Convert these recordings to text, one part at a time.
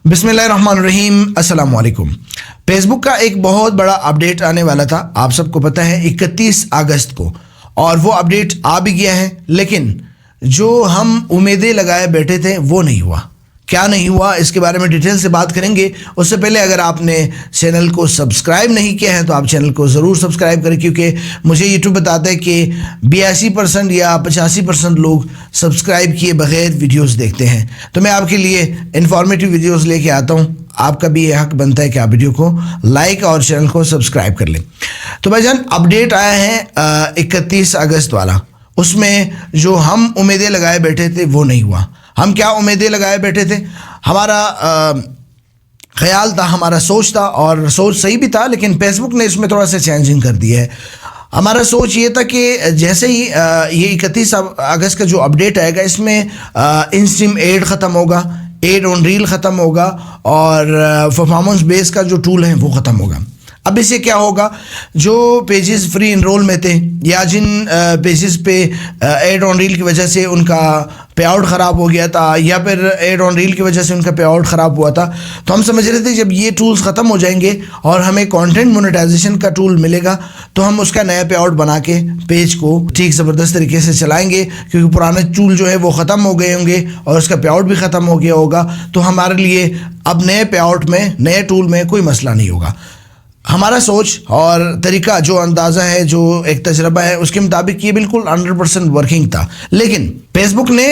बिस्मिल्लाहिर्रहमानिर्रहीम, अस्सलाम वालेकुम। फेसबुक का एक बहुत बड़ा अपडेट आने वाला था, आप सबको पता है 31 अगस्त को, और वो अपडेट आ भी गया है, लेकिन जो हम उम्मीदें लगाए बैठे थे वो नहीं हुआ। क्या नहीं हुआ, इसके बारे में डिटेल से बात करेंगे। उससे पहले अगर आपने चैनल को सब्सक्राइब नहीं किया है तो आप चैनल को ज़रूर सब्सक्राइब करें, क्योंकि मुझे यूट्यूब बताता है कि 82% या 85% लोग सब्सक्राइब किए बगैर वीडियोस देखते हैं। तो मैं आपके लिए इन्फॉर्मेटिव वीडियोस लेके आता हूँ, आपका भी ये हक बनता है कि आप वीडियो को लाइक और चैनल को सब्सक्राइब कर लें। तो भाईजान, अपडेट आया है 31 अगस्त वाला, उसमें जो हम उम्मीदें लगाए बैठे थे वो नहीं हुआ। हम क्या उम्मीदें लगाए बैठे थे, हमारा ख्याल था, हमारा सोच था, और सोच सही भी था, लेकिन फेसबुक ने इसमें थोड़ा सा चेंजिंग कर दिया है। हमारा सोच ये था कि जैसे ही ये 31 अगस्त का जो अपडेट आएगा, इसमें इंस्ट्रीम एड ख़त्म होगा, एड ऑन रील ख़त्म होगा, और परफॉर्मेंस बेस का जो टूल है वो ख़त्म होगा। अब इससे क्या होगा, जो पेजेस फ्री इनरोल में थे या जिन पेजेस पे एड ऑन रील की वजह से उनका पे आउट ख़राब हो गया था, या फिर एड ऑन रील की वजह से उनका पे आउट ख़राब हुआ था, तो हम समझ रहे थे जब ये टूल्स ख़त्म हो जाएंगे और हमें कंटेंट मोनेटाइजेशन का टूल मिलेगा तो हम उसका नया पे आउट बना के पेज को ठीक ज़बरदस्त तरीके से चलाएंगे, क्योंकि पुराने टूल जो है वो ख़त्म हो गए होंगे और उसका पे आउट भी ख़त्म हो गया होगा। तो हमारे लिए अब नए पे आउट में, नए टूल में कोई मसला नहीं होगा। हमारा सोच और तरीका, जो अंदाज़ा है, जो एक तजर्बा है, उसके मुताबिक ये बिल्कुल 100% वर्किंग था। लेकिन फेसबुक ने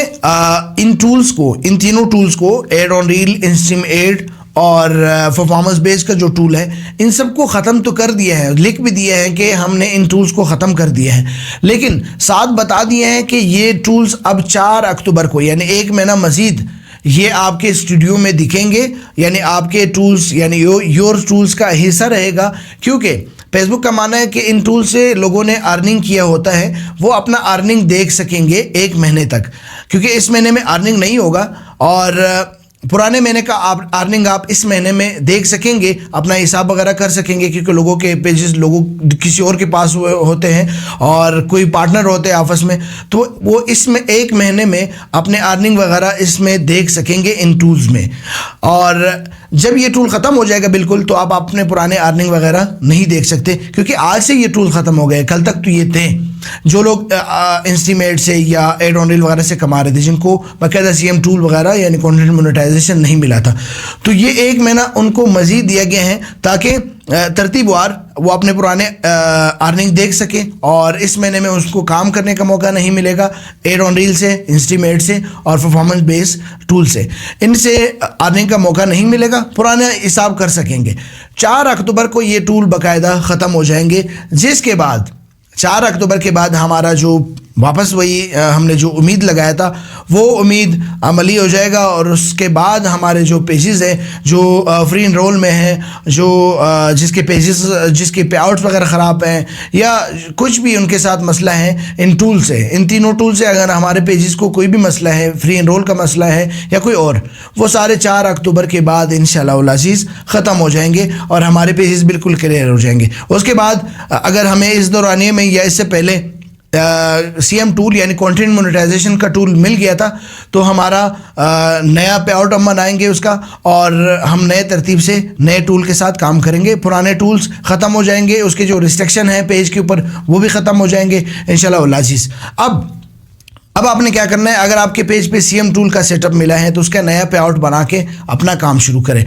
इन टूल्स को, इन तीनों टूल्स को, ad on reel, instream ad और परफॉर्मेंस बेस का जो टूल है, इन सबको ख़त्म तो कर दिया है, लिख भी दिया है कि हमने इन टूल्स को ख़त्म कर दिया है, लेकिन साथ बता दिए हैं कि ये टूल्स अब 4 अक्टूबर को, यानी एक महीना मज़ीद, ये आपके स्टूडियो में दिखेंगे, यानी आपके टूल्स, यानी योर टूल्स का हिस्सा रहेगा। क्योंकि फेसबुक का मानना है कि इन टूल से लोगों ने अर्निंग किया होता है, वो अपना अर्निंग देख सकेंगे 1 महीने तक, क्योंकि इस महीने में अर्निंग नहीं होगा, और पुराने महीने का आप अर्निंग आप इस महीने में देख सकेंगे, अपना हिसाब वगैरह कर सकेंगे, क्योंकि लोगों के पेजेस लोगों किसी और के पास होते हैं और कोई पार्टनर होते हैं आपस में, तो वो इसमें 1 महीने में अपने अर्निंग वगैरह इसमें देख सकेंगे इन टूल्स में। और जब ये टूल ख़त्म हो जाएगा बिल्कुल, तो आप अपने पुराने अर्निंग वगैरह नहीं देख सकते, क्योंकि आज से ये टूल ख़त्म हो गए। कल तक तो ये थे जो लोग इंस्टीमेट से या एड ऑन रील वगैरह से कमा रहे थे, जिनको बाकायदा सीएम टूल वगैरह यानी कंटेंट मोनेटाइजेशन नहीं मिला था, तो ये 1 महीना उनको मज़ीद दिया गया है ताकि तरतीबवार वो अपने पुराने अर्निंग देख सके, और इस महीने में उसको काम करने का मौका नहीं मिलेगा एड ऑन रील से, इंस्टीमेट से और परफॉर्मेंस बेस टूल से, इनसे अर्निंग का मौका नहीं मिलेगा, पुराना हिसाब कर सकेंगे। 4 अक्टूबर को ये टूल बाकायदा ख़त्म हो जाएंगे, जिसके बाद 4 अक्टूबर के बाद हमारा जो वापस वही हमने जो उम्मीद लगाया था वो उम्मीद अमली हो जाएगा, और उसके बाद हमारे जो पेजेस हैं जो फ्री इनरोल में हैं, जो जिसके पेजेस, जिसके पे आउट्स वगैरह ख़राब हैं या कुछ भी उनके साथ मसला है, इन टूल से, इन तीनों टूल से अगर हमारे पेजेस को कोई भी मसला है, फ्री इनरोल का मसला है या कोई और, वो सारे 4 अक्टूबर के बाद इंशाअल्लाह अज़ीज़ ख़त्म हो जाएंगे और हमारे पेजेस बिल्कुल क्लियर हो जाएंगे। उसके बाद अगर हमें इस दौरानिए में या इससे पहले सीएम टूल यानी कंटेंट मोनेटाइजेशन का टूल मिल गया था, तो हमारा नया पे आउट हम बनाएंगे उसका, और हम नए तरतीब से नए टूल के साथ काम करेंगे। पुराने टूल्स ख़त्म हो जाएंगे, उसके जो रिस्ट्रिक्शन है पेज के ऊपर वो भी ख़त्म हो जाएंगे इंशाल्लाह अज़ीज़। अब आपने क्या करना है, अगर आपके पेज पे सीएम टूल का सेटअप मिला है तो उसका नया पे आउट बना के अपना काम शुरू करें।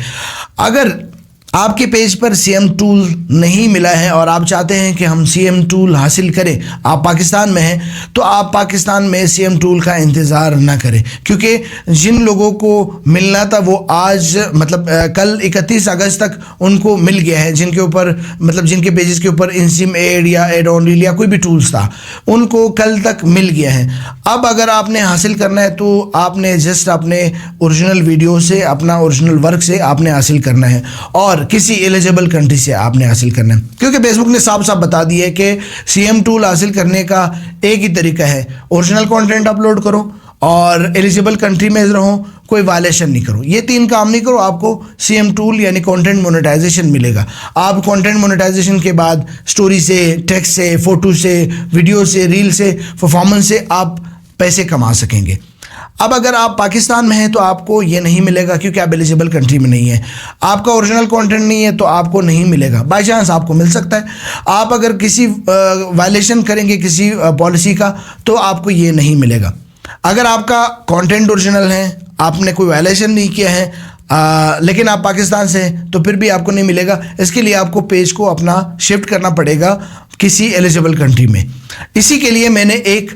अगर आपके पेज पर सीएम टूल नहीं मिला है और आप चाहते हैं कि हम सीएम टूल हासिल करें, आप पाकिस्तान में हैं, तो आप पाकिस्तान में सीएम टूल का इंतज़ार ना करें, क्योंकि जिन लोगों को मिलना था वो आज, मतलब कल 31 अगस्त तक उनको मिल गया है, जिनके ऊपर, मतलब जिनके पेजेस के ऊपर इंस्ट्रीम एड या एड ऑन रील या कोई भी टूल्स था, उनको कल तक मिल गया है। अब अगर आपने हासिल करना है तो आपने जस्ट अपने ओरिजिनल वीडियो से, अपना ओरिजिनल वर्क से आपने हासिल करना है, और किसी एलिजिबल कंट्री से आपने हासिल करना है, क्योंकि फेसबुक ने साफ साफ बता दिया है कि सीएम टूल हासिल करने का एक ही तरीका है, ओरिजिनल कंटेंट अपलोड करो और एलिजिबल कंट्री में रहो, कोई वायलेशन नहीं करो। ये 3 काम नहीं करो, आपको सीएम टूल यानी कंटेंट मोनेटाइजेशन मिलेगा। आप कंटेंट मोनेटाइजेशन के बाद स्टोरी से, टेक्स्ट से, फोटो से, वीडियो से, रील से, परफॉर्मेंस से आप पैसे कमा सकेंगे। اب اگر آپ پاکستان میں ہیں تو آپ کو یہ نہیں ملے گا کیونکہ آپ ایلیجیبل کنٹری میں نہیں ہیں. آپ کا اوریجنل کانٹینٹ نہیں ہے تو آپ کو نہیں ملے گا. بائی چانس آپ کو مل سکتا ہے. آپ اگر کسی وائلیشن کریں گے کسی پالیسی کا تو آپ کو یہ نہیں ملے گا. اگر آپ کا کانٹینٹ اوریجنل ہے, آپ نے کوئی وائلیشن نہیں کیا ہے, لیکن آپ پاکستان سے ہیں تو پھر بھی آپ کو نہیں ملے گا. اس کے لیے آپ کو پیج کو اپنا شفٹ کرنا پڑے گا کسی ایلیجیبل کنٹری میں. اسی کے لیے میں نے ایک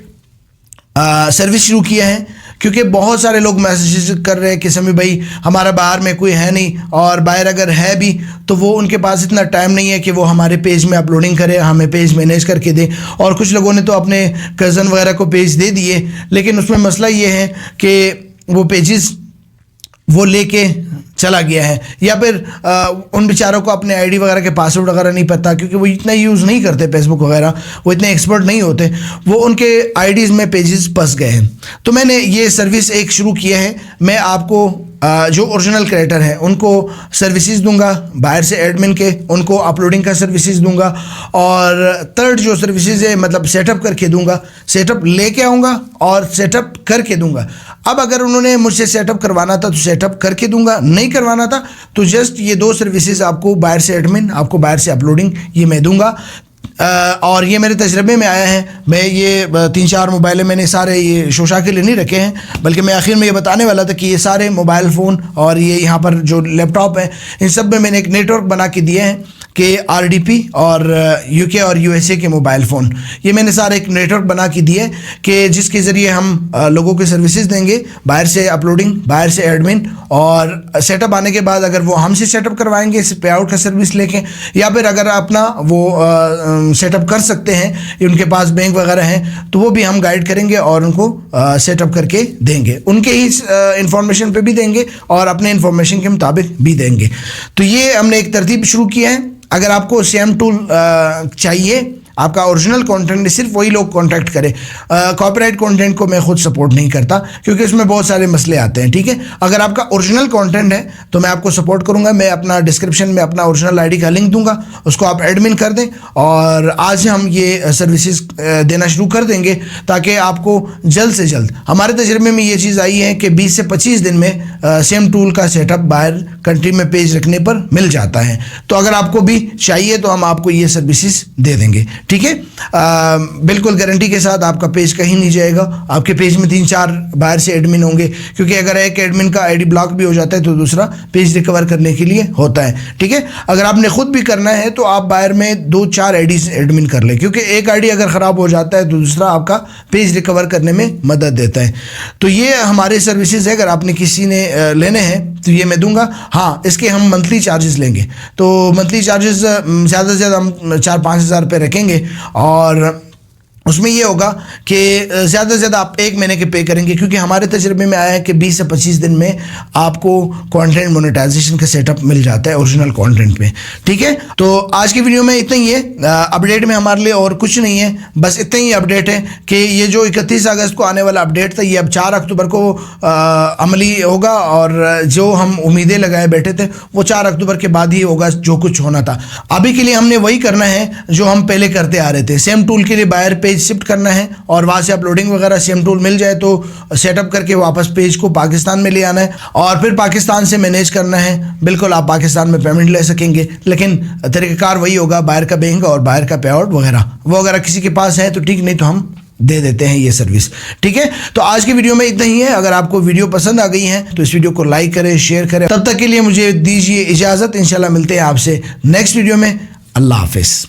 سروس شروع کیا ہے, کیونکہ بہت سارے لوگ میسیجز کر رہے ہیں کہ سمی بھائی ہمارا باہر میں کوئی ہے نہیں, اور باہر اگر ہے بھی تو وہ ان کے پاس اتنا ٹائم نہیں ہے کہ وہ ہمارے پیج میں اپلوڈنگ کرے, ہمیں پیج مینیج کر کے دے. اور کچھ لوگوں نے تو اپنے کزن وغیرہ کو پیج دے دیے, لیکن اس میں مسئلہ یہ ہے کہ وہ پیجز وہ لے کے چلا گیا ہے, یا پھر ان بیچاروں کو اپنے آئی ڈی وغیرہ کے پاسورڈ وغیرہ نہیں پتہ, کیونکہ وہ اتنا یوز نہیں کرتے فیس بک وغیرہ, وہ اتنے ایکسپرٹ نہیں ہوتے, وہ ان کے آئی ڈیز میں پیجز پھنس گئے ہیں. تو میں نے یہ سروس ایک شروع کیا ہے. میں آپ کو جو اوریجنل کریٹر ہیں ان کو سروسز دوں گا باہر سے ایڈمن کے, ان کو اپلوڈنگ کا سروسز دوں گا, اور تھرڈ جو سروسز ہے مطلب سیٹ اپ کر کے دوں گا, سیٹ اپ لے کے آؤں گا اور سیٹ اپ کر کے دوں گا. اب اگر انہوں نے مجھ سے سیٹ اپ کروانا تھا تو سیٹ اپ کر کے دوں گا, نہیں کروانا تھا تو جسٹ یہ 2 سروسز آپ کو باہر سے ایڈمن, آپ کو باہر سے اپلوڈنگ, یہ میں دوں گا. اور یہ میرے تجربے میں آیا ہے. میں یہ 3-4 موبائلیں میں نے سارے یہ شوشا کے لیے نہیں رکھے ہیں, بلکہ میں آخر میں یہ بتانے والا تھا کہ یہ سارے موبائل فون اور یہ یہاں پر جو لیپ ٹاپ ہیں ان سب میں نے ایک نیٹ ورک بنا کے دیے ہیں کہ RDP اور UK اور USA کے موبائل فون, یہ میں نے سارے ایک نیٹ ورک بنا کے دیے کہ جس کے ذریعے ہم لوگوں کے سروسز دیں گے, باہر سے اپلوڈنگ, باہر سے ایڈمن, اور سیٹ اپ آنے کے بعد اگر وہ ہم سے سیٹ اپ کروائیں گے پے آؤٹ کا سروس لے کے, یا پھر اگر اپنا وہ سیٹ اپ کر سکتے ہیں, ان کے پاس بینک وغیرہ ہیں, تو وہ بھی ہم گائیڈ کریں گے اور ان کو سیٹ اپ کر کے دیں گے, ان کے ہی انفارمیشن پہ بھی دیں گے اور اپنے انفارمیشن کے مطابق بھی دیں گے. تو یہ ہم نے ایک ترتیب شروع کیا ہے. اگر آپ کو سیم ٹول چاہیے, آپ کا اوریجنل کانٹینٹ صرف وہی لوگ کانٹیکٹ کرے. کاپی رائٹ کانٹینٹ کو میں خود سپورٹ نہیں کرتا کیونکہ اس میں بہت سارے مسئلے آتے ہیں. ٹھیک ہے, اگر آپ کا اوریجنل کانٹینٹ ہے تو میں آپ کو سپورٹ کروں گا. میں اپنا ڈسکرپشن میں اپنا اوریجنل آئی ڈی کا لنک دوں گا, اس کو آپ ایڈمن کر دیں, اور آج سے ہم یہ سروسز دینا شروع کر دیں گے تاکہ آپ کو جلد سے جلد. ہمارے تجربے میں یہ چیز آئی ہے کہ 20 سے 25 دن میں سیم ٹول کا سیٹ اپ باہر کنٹری میں پیج رکھنے پر مل جاتا ہے. تو اگر آپ کو بھی چاہیے تو ہم آپ کو یہ سروسز دے دیں گے. ٹھیک ہے, بالکل گارنٹی کے ساتھ آپ کا پیج کہیں نہیں جائے گا. آپ کے پیج میں 3-4 باہر سے ایڈمن ہوں گے, کیونکہ اگر ایک ایڈمن کا آئی ڈی بلاک بھی ہو جاتا ہے تو دوسرا پیج ریکور کرنے کے لیے ہوتا ہے. ٹھیک ہے, اگر آپ نے خود بھی کرنا ہے تو آپ باہر میں 2-4 آئی ڈیز ایڈمن کر لیں, کیونکہ ایک آئی ڈی اگر خراب ہو جاتا ہے تو دوسرا آپ کا پیج ریکور کرنے میں مدد دیتا ہے. تو یہ ہمارے سروسز ہے. اگر آپ نے کسی نے لینے ہیں تو یہ میں دوں گا. ہاں, اس کے ہم منتھلی چارجز لیں گے, تو منتھلی چارجز زیادہ سے زیادہ ہم 4-5 ہزار روپے رکھیں گے, اور اس میں یہ ہوگا کہ زیادہ سے زیادہ آپ 1 مہینے کے پے کریں گے, کیونکہ ہمارے تجربے میں آیا ہے کہ 20 سے 25 دن میں آپ کو کانٹینٹ مونیٹائزیشن کا سیٹ اپ مل جاتا ہے اوریجنل کانٹینٹ میں. ٹھیک ہے, تو آج کی ویڈیو میں اتنا ہی ہے. اپڈیٹ میں ہمارے لیے اور کچھ نہیں ہے, بس اتنا ہی اپڈیٹ ہے کہ یہ جو 31 اگست کو آنے والا اپڈیٹ تھا یہ اب 4 اکتوبر کو عملی ہوگا, اور جو ہم امیدیں لگائے بیٹھے تھے وہ 4 اکتوبر کے بعد ہی ہوگا جو کچھ ہونا تھا. ابھی کے لیے ہم نے وہی کرنا ہے جو ہم پہلے کرتے آ رہے تھے. سیم ٹول کے لیے باہر پیج شفٹ کرنا ہے, اور وہاں سے اپلوڈنگ وغیرہ سیم ٹول مل جائے تو سیٹ اپ کر کے واپس پیج کو پاکستان میں لے آنا ہے, اور پھر پاکستان سے مینیج کرنا ہے. بالکل آپ پاکستان میں پیمنٹ لے سکیں گے, لیکن طریقہ کار وہی ہوگا, باہر کا بینک اور باہر کا پے آؤٹ وغیرہ. وہ اگر کسی کے پاس ہے تو ٹھیک, نہیں تو ہم دے دیتے ہیں یہ سروس. ٹھیک ہے, تو آج کی ویڈیو میں اتنا ہی ہے. اگر آپ کو ویڈیو پسند آ گئی ہے تو اس ویڈیو کو لائک کریں, شیئر کریں. تب تک کے لیے مجھے دیجیے اجازت, انشاءاللہ ملتے ہیں آپ سے نیکسٹ ویڈیو میں. اللہ حافظ.